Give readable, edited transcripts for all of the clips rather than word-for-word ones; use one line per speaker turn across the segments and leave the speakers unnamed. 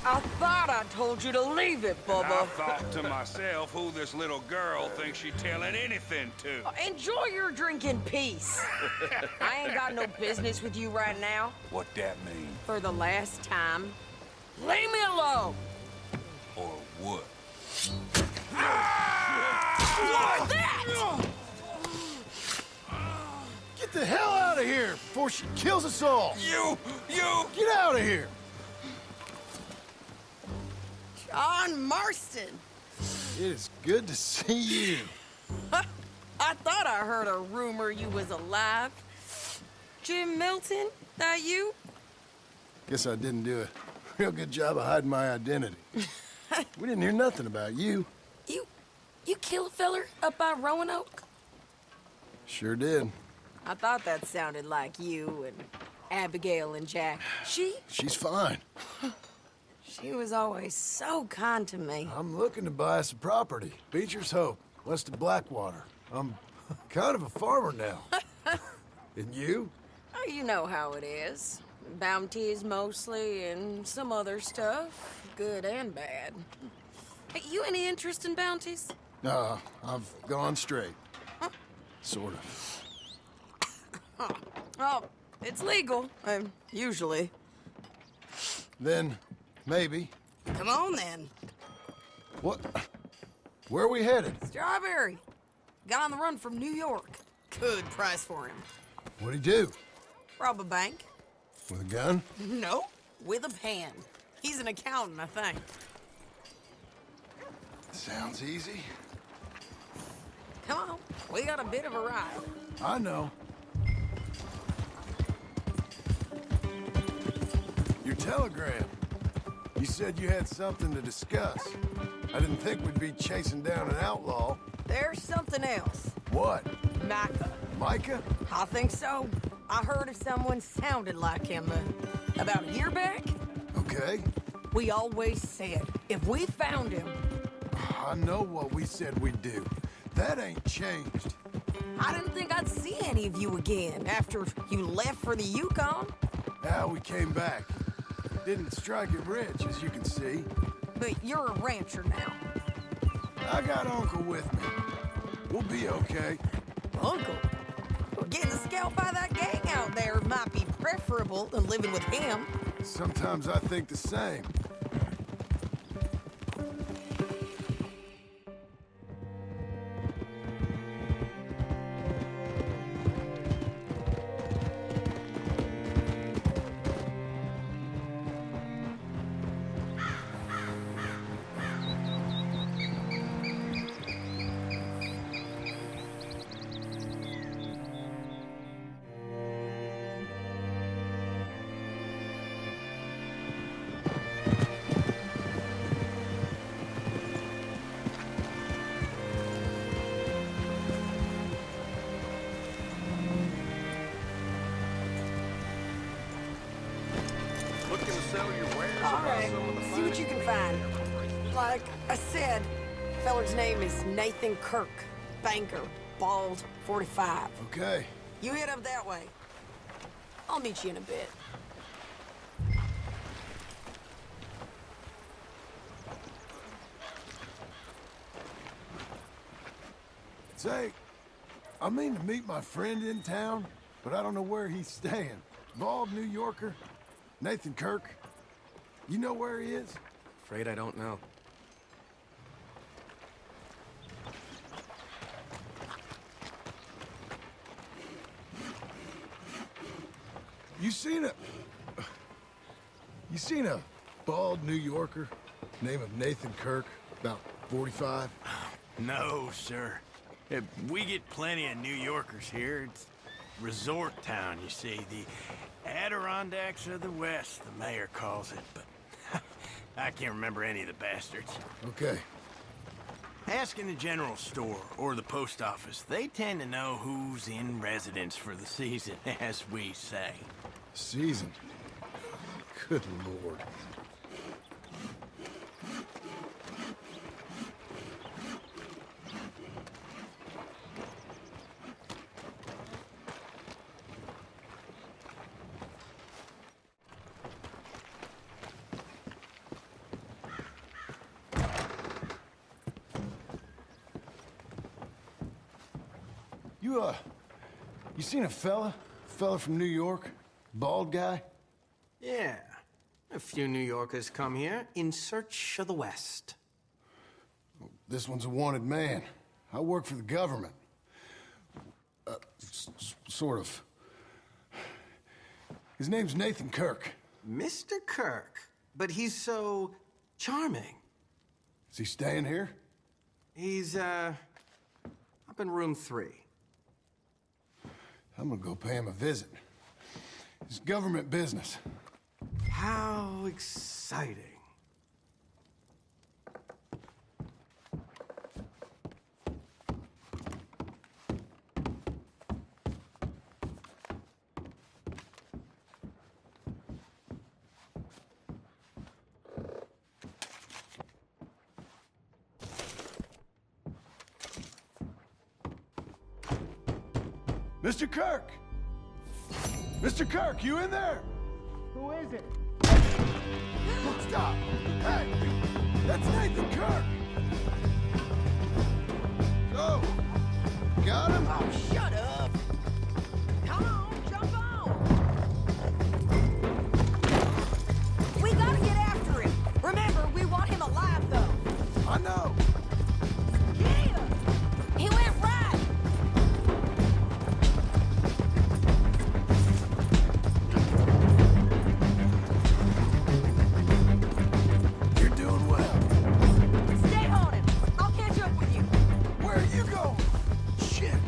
I thought I told you to leave it,
And I
Bubba.
thought to myself who this little girl thinks she telling anything to.
Enjoy your drink in peace. I ain't got no business with you right now.
What that mean?
For the last time, leave me alone.
Or what?
What's that?
Get the hell out of here before she kills us all!
You!
Get out of here!
John Marston.
It is good to see you.
I thought I heard a rumor you was alive. Jim Milton, that you?
Guess I didn't do a real good job of hiding my identity. We didn't hear nothing about you.
You kill a feller up by Roanoke?
Sure did.
I thought that sounded like you and Abigail and Jack.
She's fine.
She was always so kind to me.
I'm looking to buy some property. Beecher's Hope, west of Blackwater. I'm kind of a farmer now. And you?
Oh, you know how it is. Bounties mostly, and some other stuff, good and bad. Hey, you any interest in bounties?
No, I've gone straight. Sort of.
Oh, it's legal, usually.
Then, maybe.
Come on, then.
What? Where are we headed?
Strawberry. Got on the run from New York. Good price for him.
What'd he do?
Rob a bank?
With a gun?
No, with a pen. He's an accountant, I think.
Sounds easy.
Come on, we got a bit of a ride.
I know. Your telegram. You said you had something to discuss. I didn't think we'd be chasing down an outlaw.
There's something else.
What?
Micah.
Micah?
I think so. I heard of someone sounded like him about a year back.
Okay.
We always said, if we found him...
I know what we said we'd do. That ain't changed.
I didn't think I'd see any of you again after you left for the Yukon.
Now we came back. Didn't strike it rich, as you can see.
But you're a rancher now.
I got Uncle with me. We'll be okay.
Uncle? Well, getting scalped by that gang out there might be preferable than living with him.
Sometimes I think the same.
Looking to sell your wares?
All right, see what you can find. Like I said, feller's name is Nathan Kirk. Banker, bald, 45.
Okay.
You head up that way. I'll meet you in a bit.
Say, I mean to meet my friend in town, but I don't know where he's staying. Bald New Yorker, Nathan Kirk. You know where he is?
Afraid I don't know.
You seen a bald New Yorker, name of Nathan Kirk, about 45?
No, sir. We get plenty of New Yorkers here. It's resort town, you see. The Adirondacks of the West, the mayor calls it, but I can't remember any of the bastards.
Okay.
Ask in the general store or the post office. They tend to know who's in residence for the season, as we say.
Season. Good Lord. You seen a fella? Fella from New York? Bald guy?
Yeah. A few New Yorkers come here in search of the West.
This one's a wanted man. I work for the government. Sort of. His name's Nathan Kirk.
Mr. Kirk? But he's so charming.
Is he staying here?
He's, up in room 3.
I'm gonna go pay him a visit. It's government business.
How exciting.
Mr. Kirk! Mr. Kirk, you in there?
Who is it?
Stop! Hey! That's Nathan Kirk! So, got him?
Oh, shut up! Come on, jump on! We gotta get after him. Remember, we want him alive, though.
I know!
Yeah! He went right!
You're doing well.
Stay on him. I'll catch up with you.
Where are you going? Shit!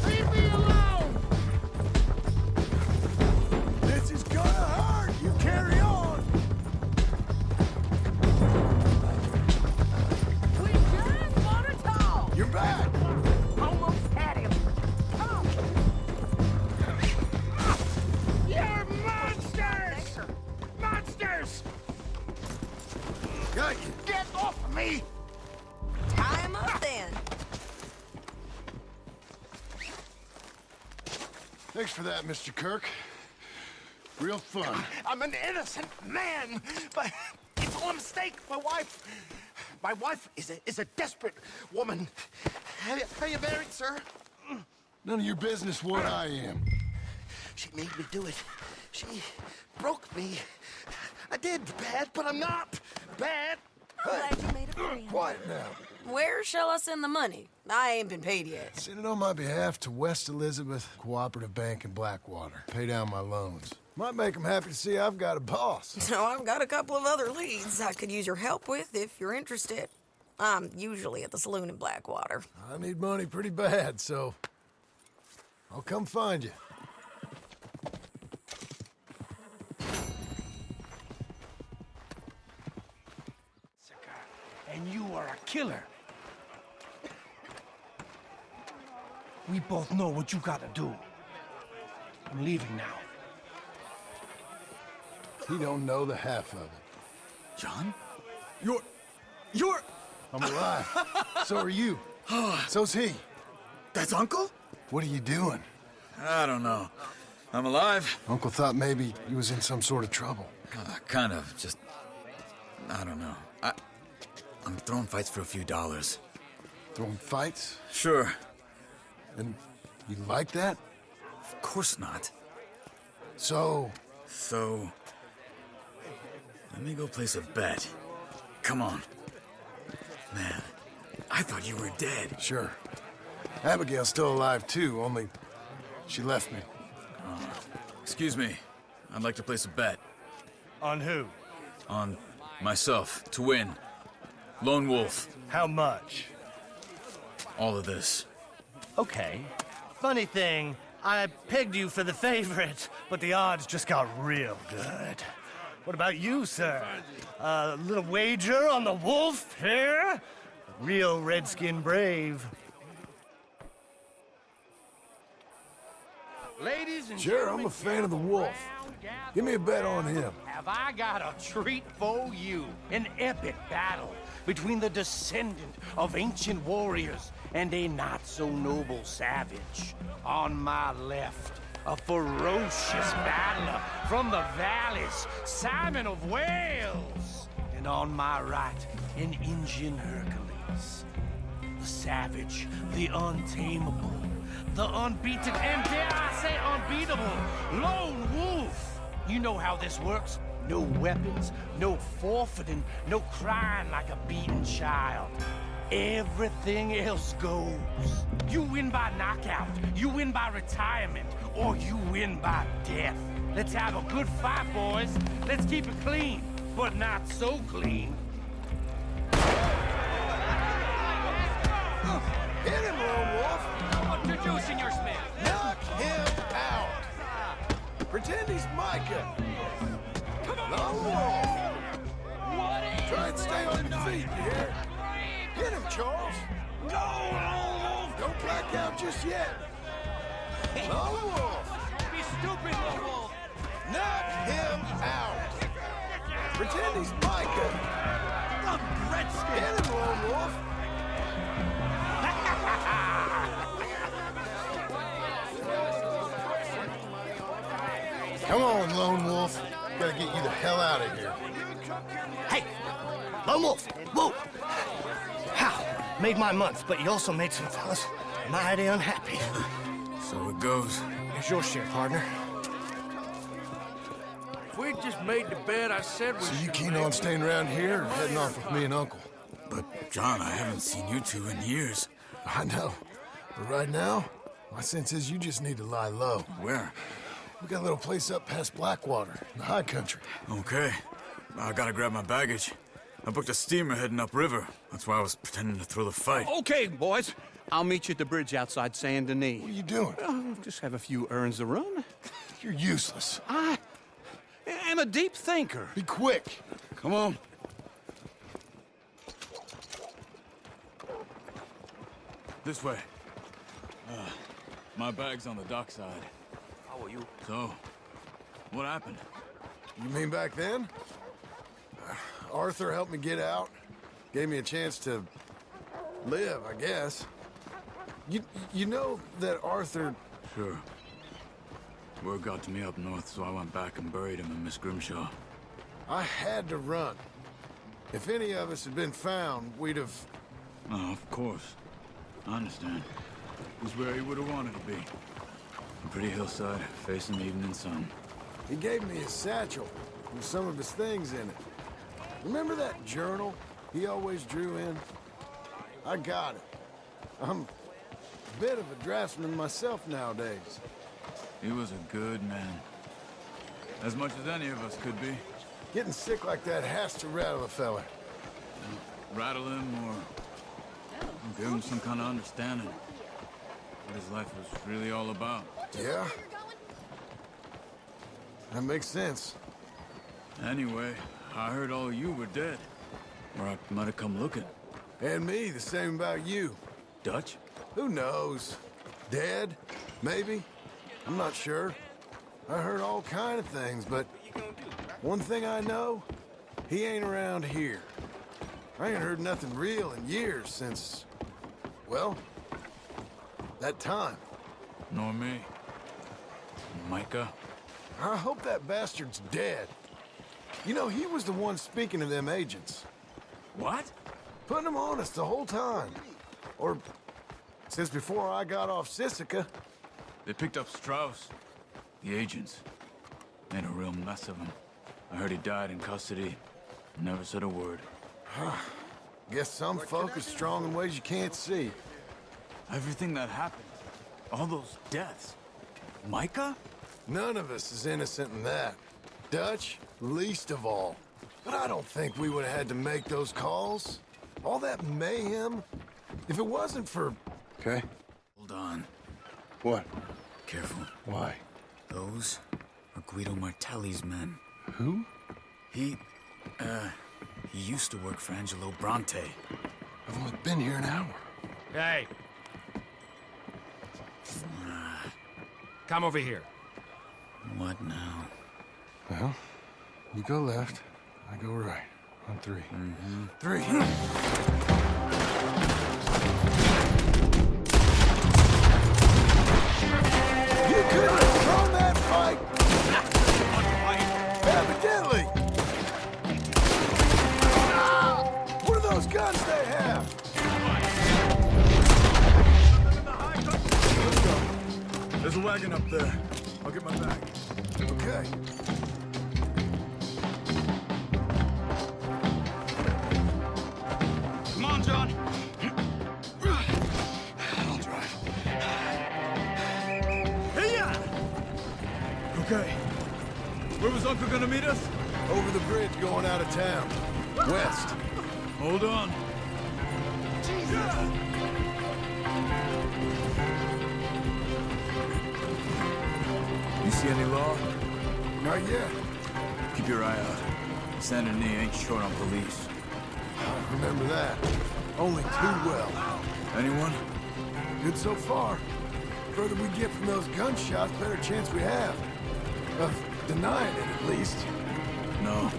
Leave me alone!
This is gonna hurt! You carry on!
We just want to talk.
You're back!
Almost had him. Come on.
You're monsters! Monsters!
Got you!
Get off of me!
Tie him up then.
Thanks for that, Mr. Kirk. Real fun.
I'm an innocent man, but it's all a mistake. My wife is a desperate woman. Are you married, sir?
None of your business what I am.
She made me do it. She broke me. I did bad, but I'm not bad.
Glad you made a friend.
Quiet now.
Where shall I send the money? I ain't been paid yet.
Send it on my behalf to West Elizabeth Cooperative Bank in Blackwater. Pay down my loans. Might make them happy to see I've got a boss.
So I've got a couple of other leads I could use your help with if you're interested. I'm usually at the saloon in Blackwater.
I need money pretty bad, so I'll come find you.
And you are a killer. We both know what you gotta do. I'm leaving now.
He don't know the half of it.
John?
I'm alive. So are you. So's he.
That's Uncle?
What are you doing?
I don't know. I'm alive.
Uncle thought maybe he was in some sort of trouble.
Kind of. Just... I don't know. I'm throwing fights for a few dollars.
Throwing fights?
Sure.
And you like that?
Of course not.
So,
So... let me go place a bet. Come on. Man, I thought you were dead.
sure. Abigail's still alive too, only she left me.
Excuse me. I'd like to place a bet.
On who?
On myself, to win. Lone Wolf.
How much?
All of this.
Okay. Funny thing, I pegged you for the favorite, but the odds just got real good. What about you, sir? A little wager on the wolf here? Real redskin brave.
Ladies and
Sure, I'm a fan of the wolf. Give me a bet on him.
Have I got a treat for you? An epic battle between the descendant of ancient warriors and a not-so-noble savage. On my left,
A ferocious battler from the valleys, Simon of Wales. And on my right, an Indian Hercules. The savage, the untamable, the unbeaten, and dare I say unbeatable, Lone Wolf. You know how this works. No weapons, no forfeiting, no crying like a beaten child. Everything else goes. You win by knockout, you win by retirement, or you win by death. Let's have a good fight, boys. Let's keep it clean, but not so clean.
Hit him, Lone Wolf!
Introducing your Smith.
Knock him out! Pretend he's Micah! Lone Wolf! Try and stay on your feet, you hear? Hit him, Charles!
Go, Lone Wolf!
Don't black out just yet! Lone Wolf!
Be stupid, Lone Wolf!
Knock him out! Pretend he's Micah!
The Redskin!
Hit him, Lone Wolf! Come on, Lone Wolf. Gotta get you the hell out of here.
Hey! Lone Wolf! Whoa! How? Made my month, but you also made some fellas mighty unhappy.
So it goes.
Here's your share, partner.
If we'd just made the bed I said we
So you
should
keen
make,
on staying around here or heading off with me and Uncle?
But, John, I haven't seen you two in years.
I know. But right now, my sense is you just need to lie low.
Where?
We got a little place up past Blackwater, in the high country.
Okay. I gotta grab my baggage. I booked a steamer heading upriver. That's why I was pretending to throw the fight.
Okay, boys. I'll meet you at the bridge outside Saint Denis.
What are you doing?
Just have a few errands to run.
You're useless.
I am a deep thinker.
Be quick.
Come on. This way. My bag's on the dockside.
How are you?
So, what happened?
You mean back then? Arthur helped me get out. Gave me a chance to live, I guess. You know that Arthur...
Sure. Word got to me up north, so I went back and buried him in Miss Grimshaw.
I had to run. If any of us had been found, we'd have...
Oh, of course. I understand. It was where he would have wanted to be. A pretty hillside, facing the evening sun.
He gave me his satchel with some of his things in it. Remember that journal he always drew in? I got it. I'm a bit of a draftsman myself nowadays.
He was a good man. As much as any of us could be.
Getting sick like that has to rattle a fella.
Rattle him or give him some kind of understanding. What his life was really all about.
Yeah? That makes sense.
Anyway, I heard all of you were dead. Or I might have come looking.
And me, the same about you.
Dutch?
Who knows? Dead? Maybe? I'm not sure. I heard all kind of things, but one thing I know, he ain't around here. I ain't heard nothing real in years since, well, that time.
Nor me. Micah?
I hope that bastard's dead. You know, he was the one speaking to them agents.
What?
Putting them on us the whole time. Or since before I got off Sisika.
They picked up Strauss. The agents. Made a real mess of him. I heard he died in custody. Never said a word.
Guess some folk are strong in ways you can't see.
Everything that happened. All those deaths. Micah?
None of us is innocent in that. Dutch, least of all. But I don't think we would have had to make those calls. All that mayhem. If it wasn't for... Okay.
Hold on.
What?
Careful.
Why?
Those are Guido Martelli's men.
Who?
He used to work for Angelo Bronte.
I've only been here an hour.
Hey. Come over here.
What now?
Well, you go left, I go right. On three. Three. You couldn't have
wagon up there. I'll get my bag.
Okay.
Come on, John. I'll drive.
Hey-ya! Okay. Where was Uncle gonna meet us?
Over the bridge going out of town. West.
Hold on. You see any law?
Not yet.
Keep your eye out. Saint Denis ain't short on police.
I remember that. Only too well.
Anyone?
Good so far. Further we get from those gunshots, better chance we have. Of denying it, at least.
No.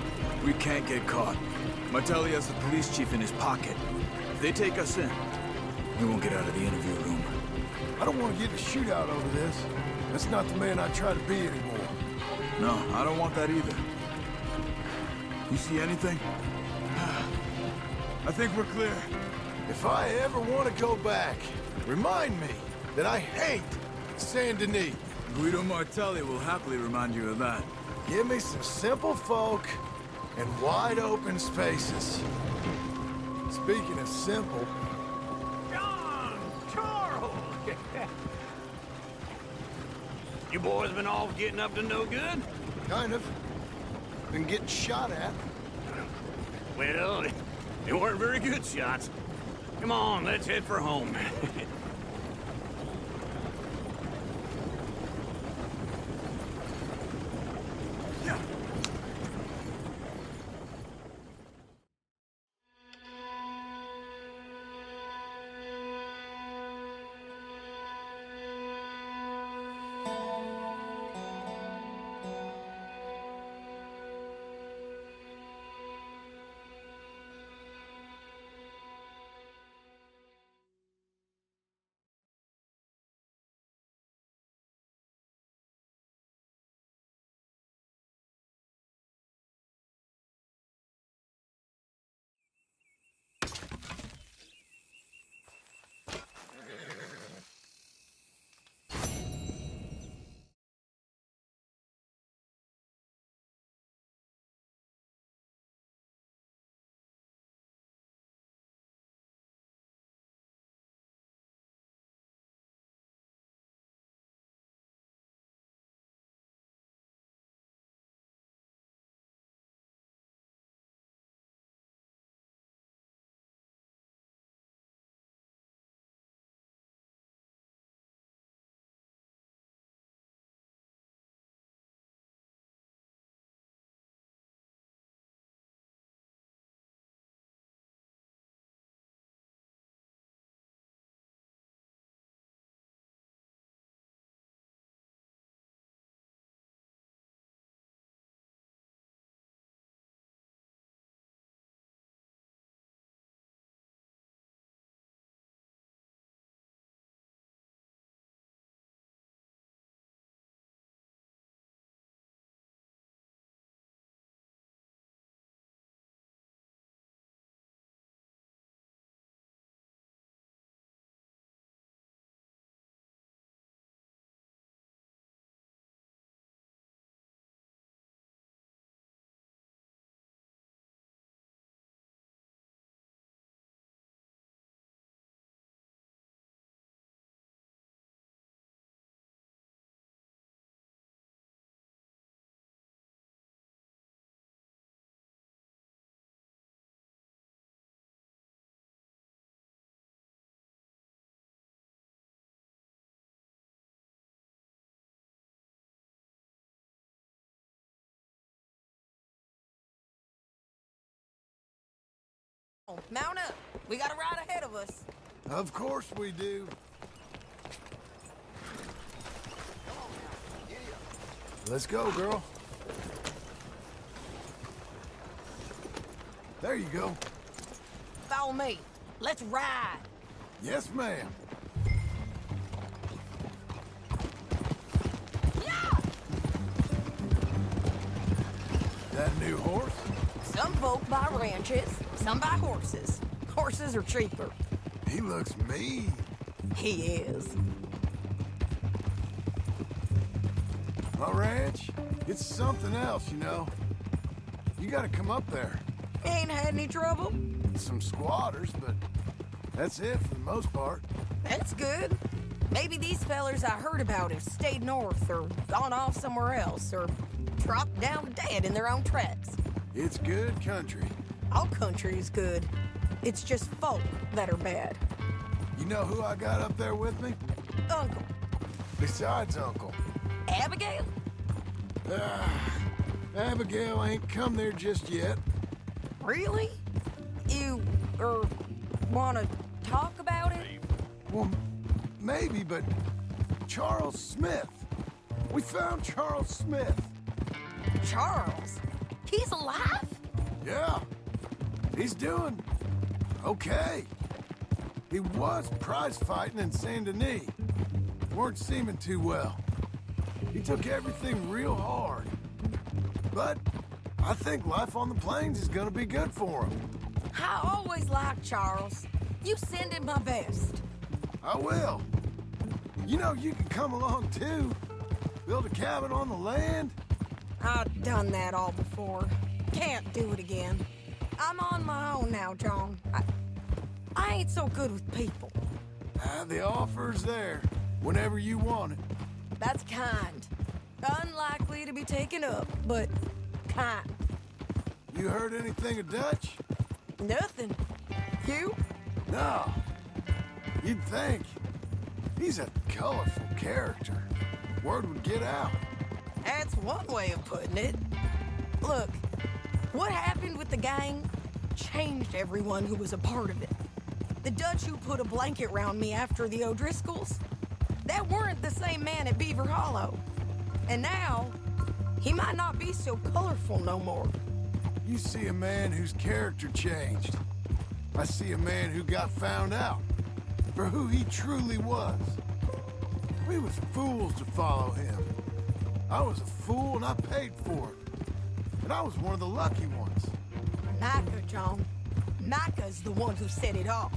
We can't get caught. Martelli has the police chief in his pocket. If they take us in, we won't get out of the interview room.
I don't want to get in a shootout over this. That's not the man I try to be anymore.
No, I don't want that either. You see anything? I think we're clear.
If I ever want to go back, remind me that I hate Saint Denis.
Guido Martelli will happily remind you of that.
Give me some simple folk and wide open spaces. Speaking of simple,
John! Charles! You boys been all getting up to no good?
kind of. Been getting shot at.
Well, they weren't very good shots. Come on, let's head for home.
Mount up. We got a ride ahead of us.
Of course we do. Let's go, girl. There you go.
Follow me. Let's ride.
Yes, ma'am.
Yeah!
That new horse?
Some folk buy ranches, some buy horses. Horses are cheaper.
He looks mean.
He is.
My ranch, it's something else, you know. You gotta come up there.
Ain't had any trouble?
Some squatters, but that's it for the most part.
That's good. Maybe these fellers I heard about have stayed north or gone off somewhere else or dropped down dead in their own tracks.
It's good country.
All country is good. It's just folk that are bad.
You know who I got up there with me?
Uncle.
Besides Uncle.
Abigail?
Abigail ain't come there just yet.
Really? You, wanna talk about it?
Well, maybe, but Charles Smith. We found Charles Smith.
Charles? He's alive?
Yeah. He's doing okay. He was prize fighting in Saint Denis. Weren't seeming too well. He took everything real hard. But I think life on the plains is gonna be good for him.
I always liked Charles. You send him my best.
I will. You know, you can come along too. Build a cabin on the land.
I've done that all before. Can't do it again. I'm on my own now, John. I ain't so good with people.
The offer's there whenever you want it.
That's kind. Unlikely to be taken up, but kind.
You heard anything of Dutch?
Nothing. You?
No. You'd think. He's a colorful character. Word would get out.
That's one way of putting it. Look, what happened with the gang changed everyone who was a part of it. The Dutch who put a blanket round me after the O'Driscolls, that weren't the same man at Beaver Hollow. And now, he might not be so colorful no more.
You see a man whose character changed. I see a man who got found out for who he truly was. We was fools to follow him. I was a fool and I paid for it. And I was one of the lucky ones.
Micah, John. Micah's the one who set it off.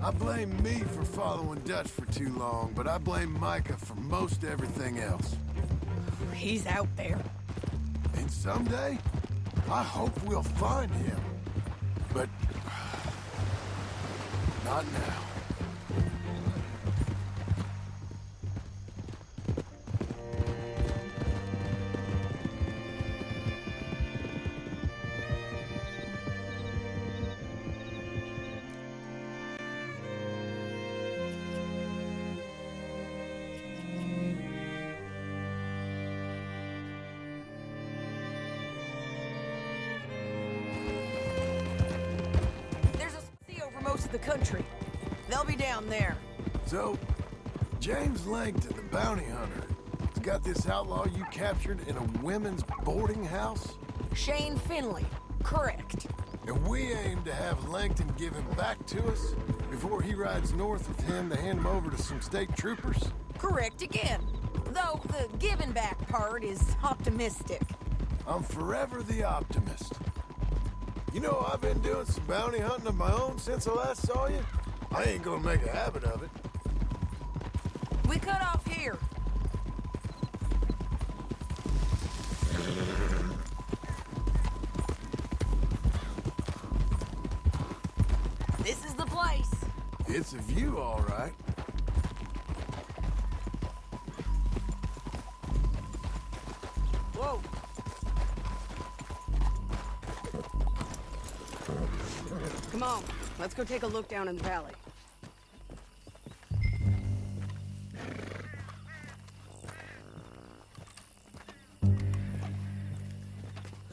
I blame me for following Dutch for too long, but I blame Micah for most everything else.
He's out there.
And someday, I hope we'll find him. But not now.
Most of the country. They'll be down there.
So, James Langton, the bounty hunter, has got this outlaw you captured in a women's boarding house?
Shane Finley. Correct.
And we aim to have Langton give him back to us before he rides north with him to hand him over to some state troopers?
Correct again. Though the giving back part is optimistic.
I'm forever the optimist. You know, I've been doing some bounty hunting of my own since I last saw you. I ain't gonna make a habit of it.
We cut off here. This is the place.
It's a view, all right.
Whoa.
Come on, let's go take a look down in the valley.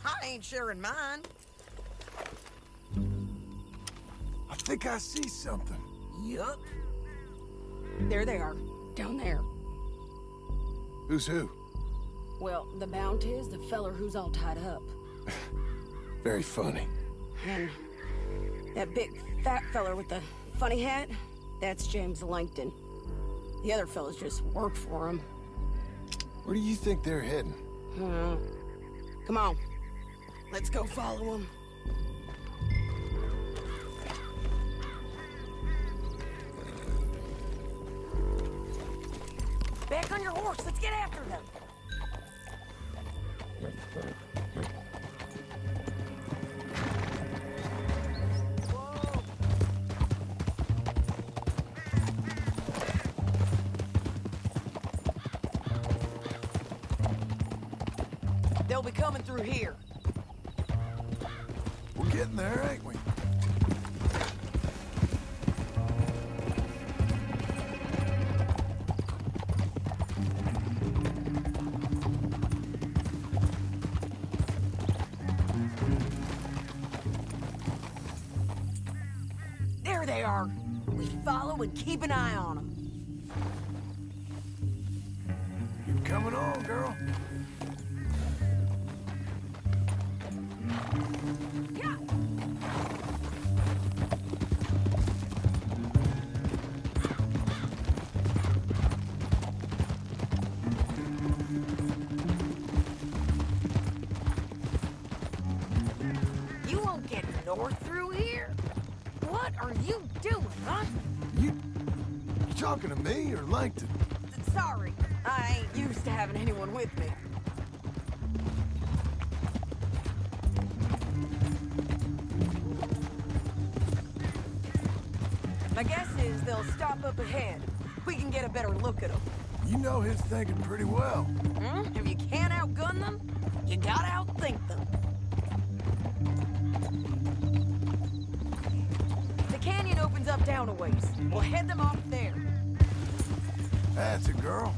I ain't sharing mine.
I think I see something.
Yup.
There they are, down there.
Who's who?
Well, the bounty is the feller who's all tied up.
Very funny.
And that big fat feller with the funny hat, that's James Langton. The other fellas just work for him.
Where do you think they're heading?
Come on, let's go follow him.
Back on your horse. Let's get after them. They'll be coming through here.
We're getting there, ain't we?
There they are. We follow and keep an eye on them.
You coming on, girl?
Yeah. You won't get north through here? What are you doing, huh?
You talking to me or Langton?
Sorry, I ain't used to having anyone with me. My guess is they'll stop up ahead. We can get a better look at them.
You know his thinking pretty well.
If you can't outgun them, you gotta outthink them. The canyon opens up down a ways. We'll head them off there.
That's a girl.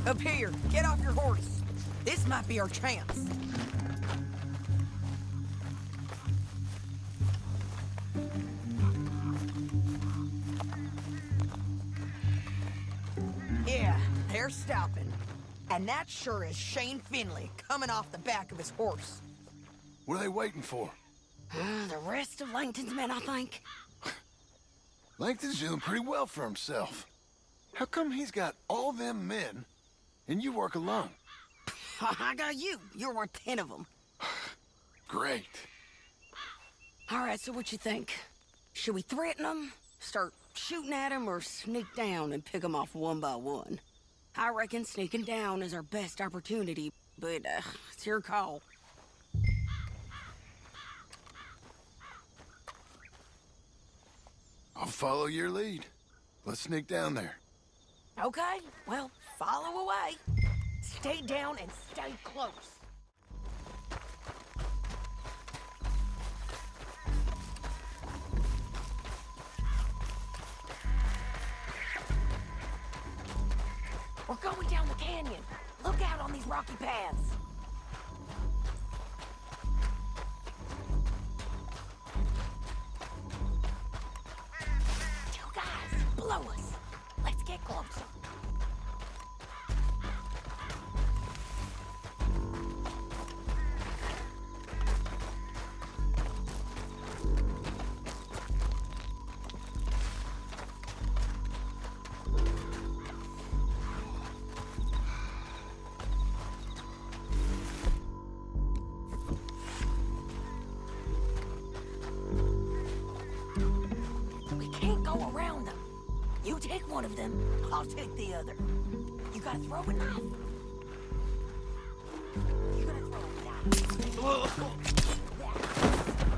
Up here, get off your horse. This might be our chance. Yeah, they're stopping. And that sure is Shane Finley coming off the back of his horse.
What are they waiting for?
The rest of Langton's men, I think.
Langton's doing pretty well for himself. How come he's got all them men and you work alone?
I got you. You're worth 10 of them.
Great.
All right, so what you think? Should we threaten them, start shooting at them, or sneak down and pick them off one by one? I reckon sneaking down is our best opportunity, but it's your call.
I'll follow your lead. Let's sneak down there.
Okay, well, follow away. Stay down and stay close. We're going down the canyon. Look out on these rocky paths. Two guys below us. Let's get closer. Around them. You take one of them, I'll take the other. You gotta throw a knife. You gotta throw a knife. That's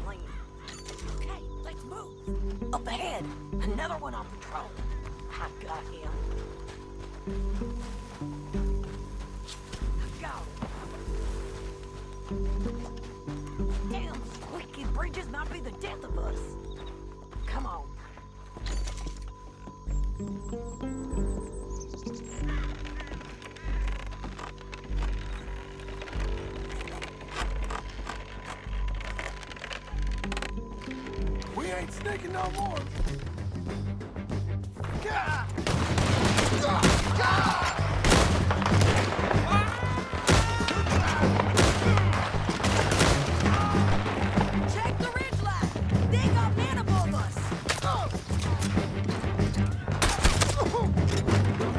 clean. Okay, let's move. Up ahead, another one on patrol. I got him. I got him. Damn, squeaky bridges might be the death of us. Come on.
We ain't sneaking no more.
Check the ridgeline. They got men above us.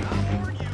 I warn you,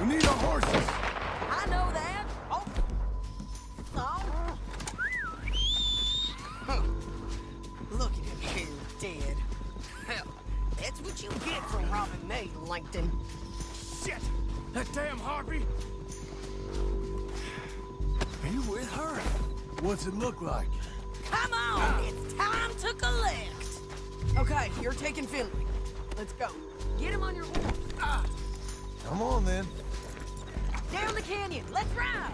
We need our horses.
I know that. Oh. Oh. Huh. Look at him here, dead. Hell, that's what you get for robbing me, Langton.
Shit! That damn harpy! Are you with her?
What's it look like?
Come on, it's time to collect. Okay, you're taking Finley. Let's go. Get him on your horse.
Come on, then.
Down the canyon. Let's ride.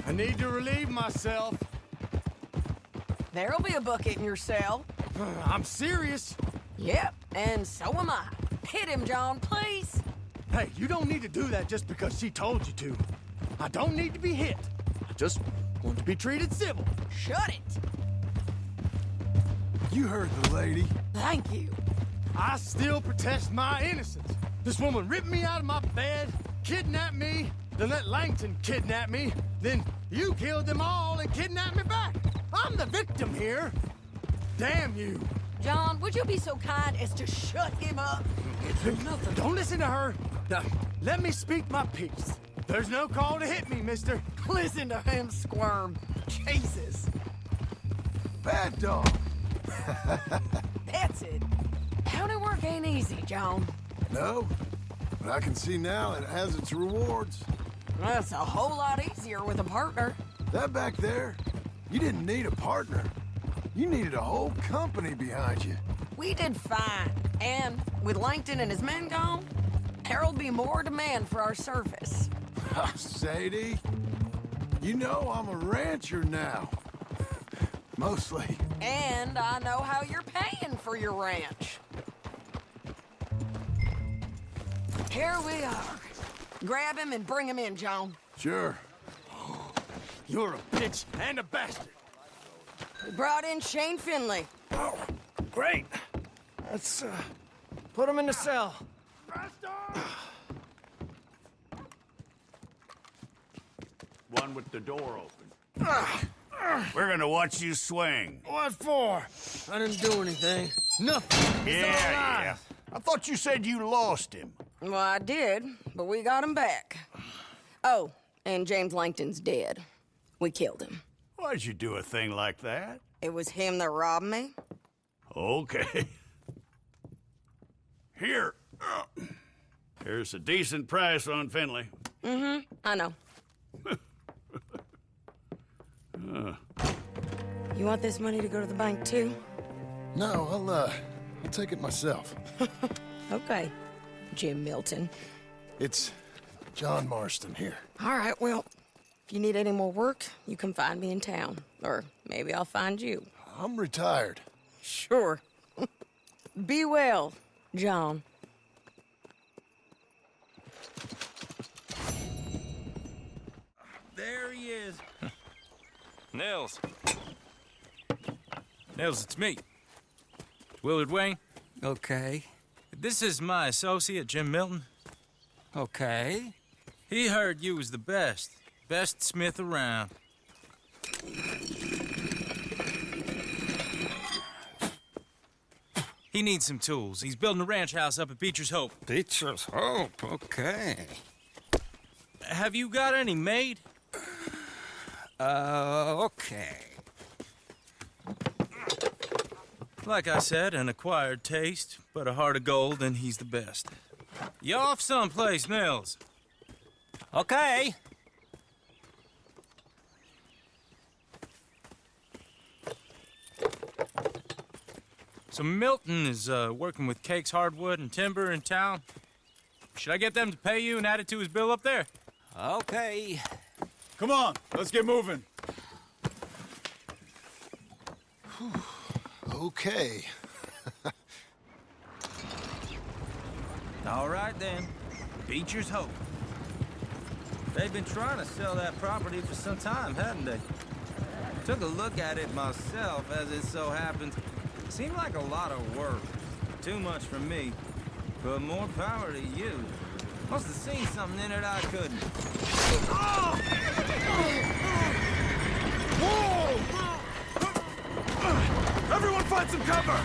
I need to relieve myself.
There'll be a bucket in your cell.
I'm serious.
Yep, and so am I. Hit him, John, please.
Hey, you don't need to do that just because she told you to. I don't need to be hit. I just want to be treated civil.
Shut it.
You heard the lady.
Thank you.
I still protest my innocence. This woman ripped me out of my bed, kidnapped me, then let Langton kidnap me, then you killed them all and kidnapped me back. I'm the victim here. Damn you.
John, would you be so kind as to shut him up?
Nothing. Don't listen to her. Now, let me speak my piece. There's no call to hit me, mister.
Listen to him squirm. Jesus.
Bad dog.
That's it. County work ain't easy, John.
No, but I can see now it has its rewards.
That's a whole lot easier with a partner.
That back there, you didn't need a partner. You needed a whole company behind you.
We did fine. And with Langton and his men gone, there'll be more demand for our service.
Sadie, you know I'm a rancher now. Mostly.
And I know how you're paying for your ranch. Here we are. Grab him and bring him in, John.
Sure.
You're a bitch and a bastard.
We brought in Shane Finley.
Oh, great. Let's, put him in the cell.
One with the door open. We're gonna watch you swing.
What for? I didn't do anything. Nothing.
Yeah. I thought you said you lost him.
Well, I did, but we got him back. Oh, and James Langton's dead. We killed him.
Why'd you do a thing like that?
It was him that robbed me.
Okay. Here. Here's a decent price on Finley.
Mm-hmm, I know. You want this money to go to the bank, too?
No, I'll take it myself.
Okay, Jim Milton.
It's John Marston here.
All right, well, if you need any more work, you can find me in town. Or maybe I'll find you.
I'm retired.
Sure. Be well, John.
There he is. Nels. Nels, it's me. Willard Wayne.
Okay.
This is my associate, Jim Milton.
Okay.
He heard you was the best. Best smith around. He needs some tools. He's building a ranch house up at Beecher's Hope.
Beecher's Hope, okay.
Have you got any made?
Okay.
Like I said, an acquired taste, but a heart of gold, and he's the best. You off someplace, Nils?
Okay.
So Milton is working with Cake's Hardwood and Timber in town. Should I get them to pay you and add it to his bill up there?
Okay.
Come on, let's get moving.
Okay.
All right, then. Beecher's Hope. They've been trying to sell that property for some time, hadn't they? Took a look at it myself, as it so happens. Seemed like a lot of work. Too much for me. But more power to you. Must have seen something in it I couldn't.
Whoa! Everyone find some cover!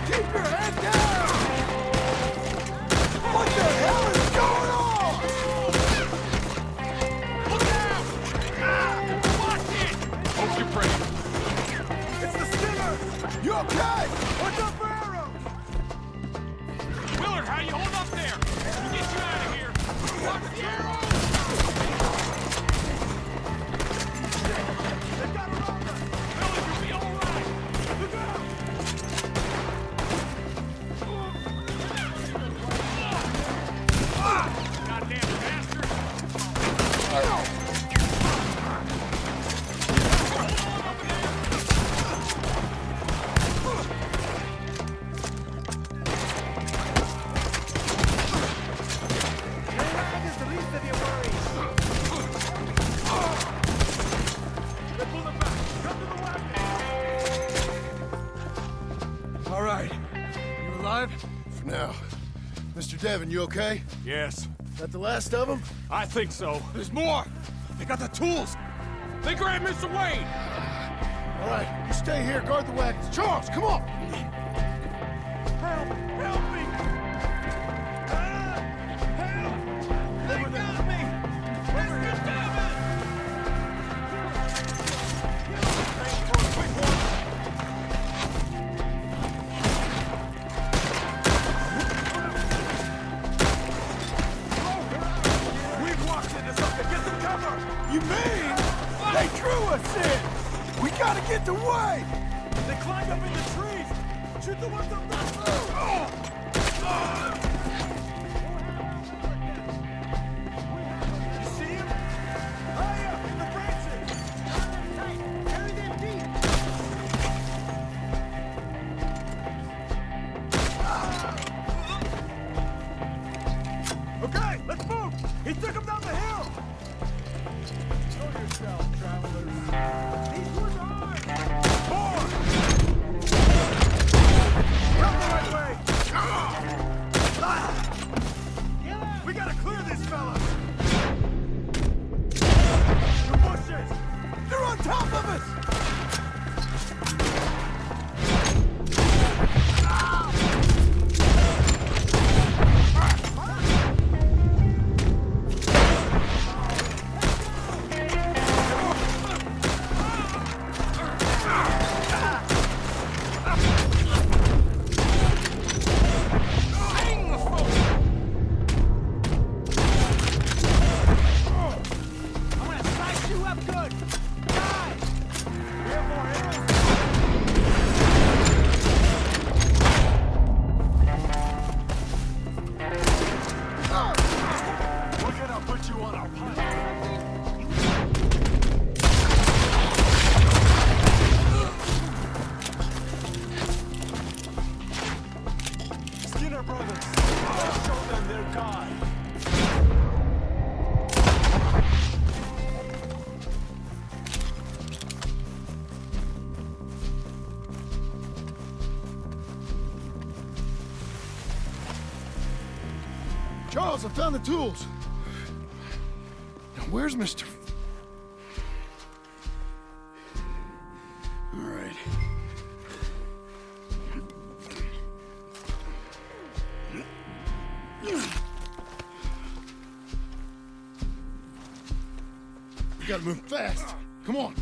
Keep your head down! What the hell is going on? Look out! Watch it! Hold your breath. It's the Stinger! You okay? Watch out for arrows!
Willard, how you hold up there? We'll get you out of here. Watch the arrows!
They got her on us!
Willard, you'll be all right.
Look out!
Goddamn bastard!
All right. You alive?
For now. Mr. Devon, you okay?
Yes,
That the last of them?
I think so.
There's more! They got the tools!
They grabbed Mr. Wayne!
All right, you stay here, guard the wagons. Charles, come on!
Help! Help me! Help! They got me! Mr. Devon! Thanks for a quick one. We've walked into something. Get some cover! You mean they drew us in? We gotta get the way! They climbed up in the trees! Shoot the ones up there! You see him? High up in the branches! Carry them deep! Okay, let's move! He took him down the hill! Show yourself, travelers! These woods are ours! More! Come the right way!
Charles, I found the tools. Now, where's Mr. All right. We gotta move fast. Come on.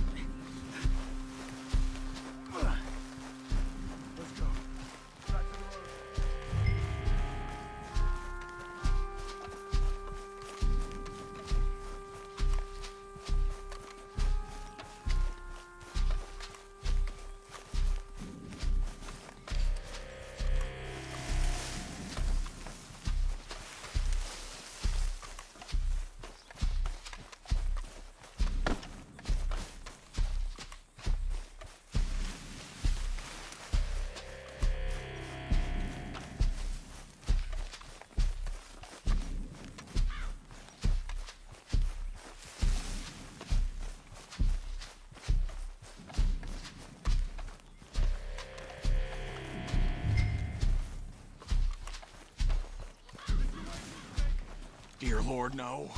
Dear Lord, no.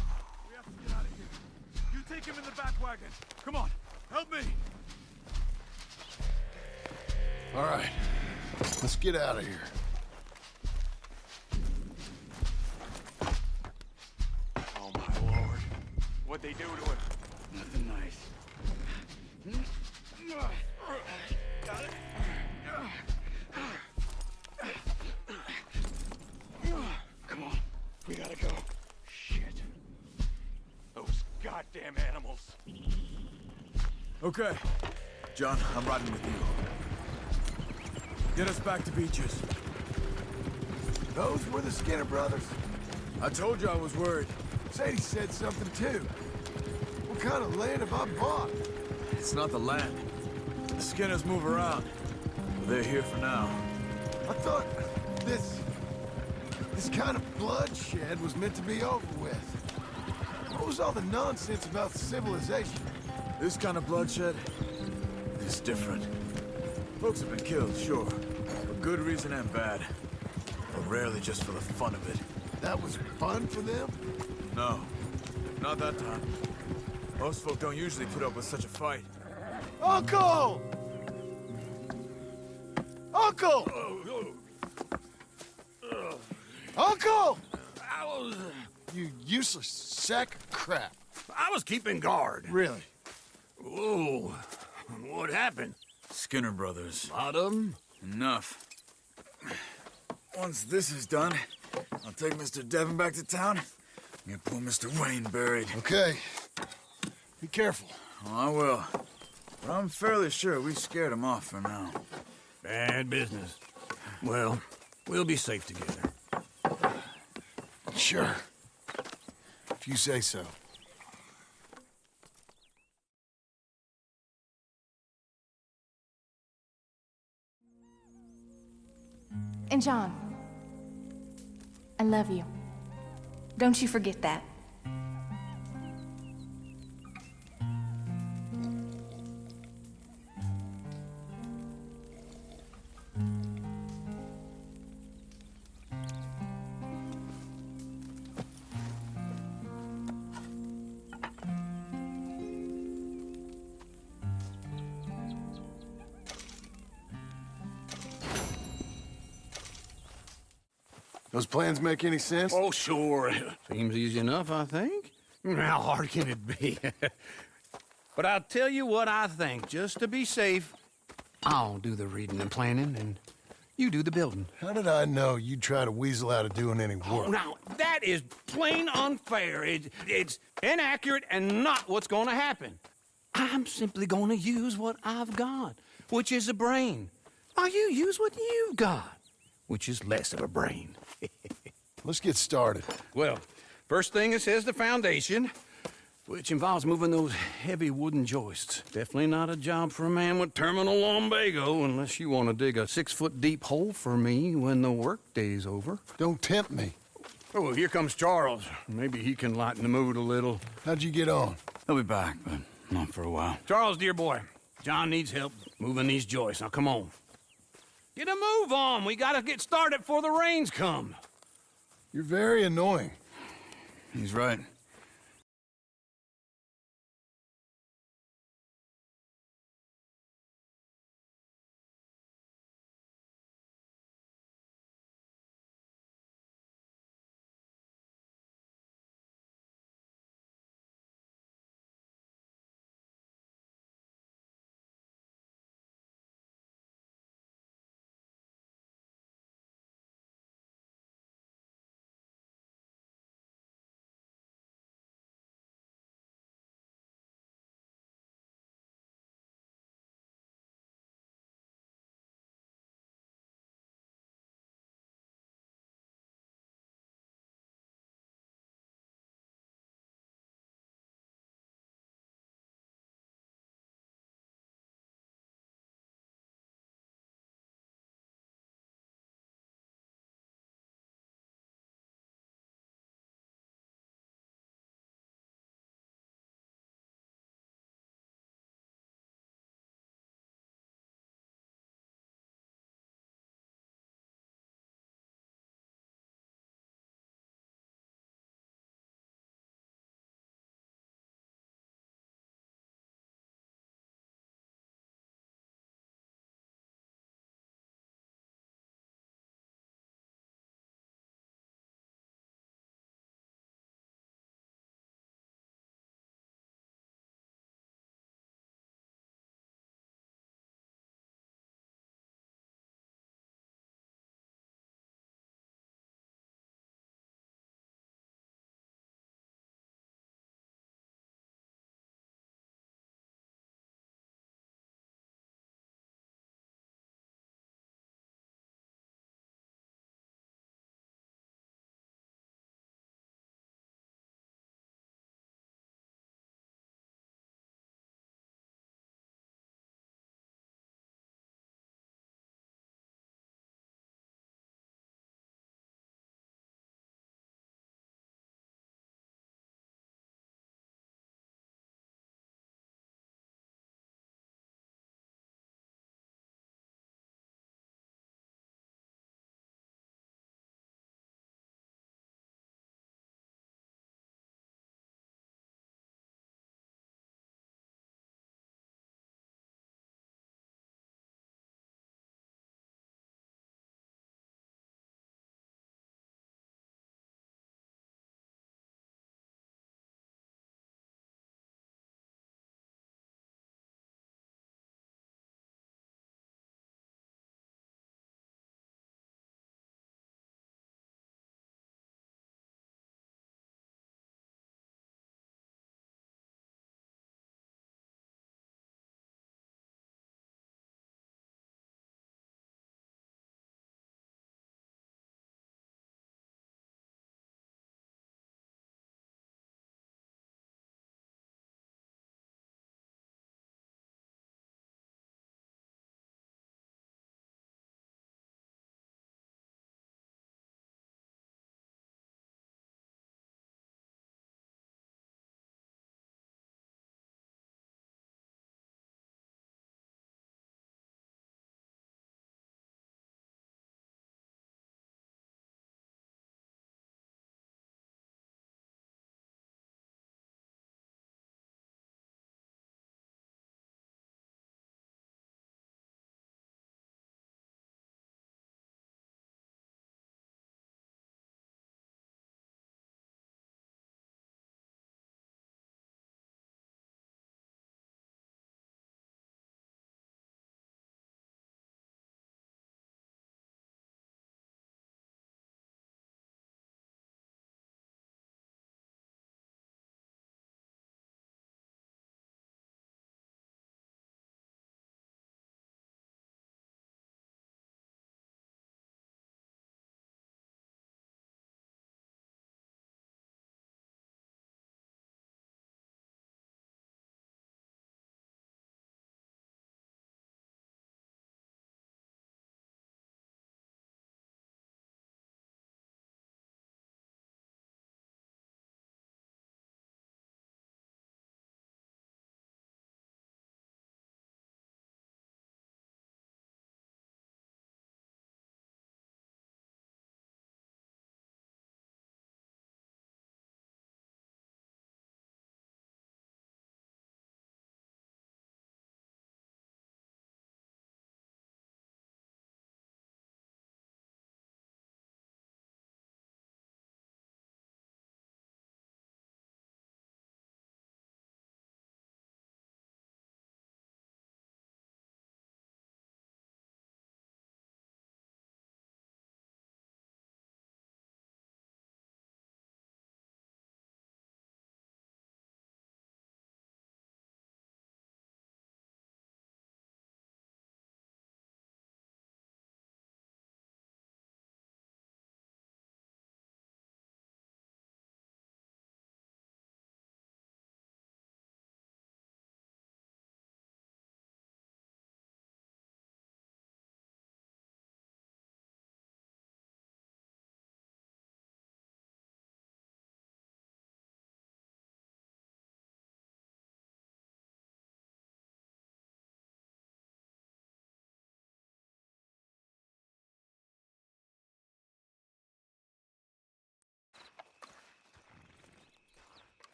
We have to get out of here. You take him in the back wagon. Come on, help me.
All right, let's get out of here.
Oh, my Lord. What'd they do to him?
Nothing nice.
Got it.
Come on, we gotta go.
Shit. Those goddamn animals.
Okay. John, I'm riding with you. Get us back to Beaches.
Those were the Skinner brothers.
I told you I was worried.
Sadie said something too. What kind of land have I bought?
It's not the land. The Skinners move around. But they're here for now.
I thought this kind of bloodshed was meant to be over with. What was all the nonsense about civilization?
This kind of bloodshed is different. Folks have been killed, sure. For good reason and bad. But rarely just for the fun of it.
That was fun for them?
No. Not that time. Most folk don't usually put up with such a fight.
Uncle! Uncle! Uncle! You useless sack of crap.
I was keeping guard.
Really?
Whoa. What happened?
Skinner brothers.
A lot of them?
Enough. Once this is done, I'll take Mr. Devon back to town and get poor Mr. Wayne buried.
Okay. Be careful.
Oh, I will. But I'm fairly sure we scared him off for now.
Bad business. Well, we'll be safe together.
Sure. If you say so.
And John, I love you. Don't you forget that.
Those plans make any sense?
Oh, sure. Seems easy enough, I think. How hard can it be? But I'll tell you what I think, just to be safe. I'll do the reading and planning, and you do the building.
How did I know you'd try to weasel out of doing any work?
Oh, now, that is plain unfair. It's inaccurate and not what's gonna happen. I'm simply gonna use what I've got, which is a brain. While you use what you've got, which is less of a brain.
Let's get started.
Well, first thing it says the foundation, which involves moving those heavy wooden joists. Definitely not a job for a man with terminal lumbago, unless you want to dig a 6-foot deep hole for me when the workday's over.
Don't tempt me.
Oh, here comes Charles. Maybe he can lighten the mood a little.
How'd you get on?
He'll be back, but not for a while.
Charles, dear boy, John needs help moving these joists. Now, come on. Get a move on. We gotta get started before the rains come.
You're very annoying.
He's right.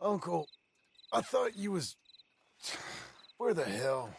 Uncle, I thought you was... Where the hell?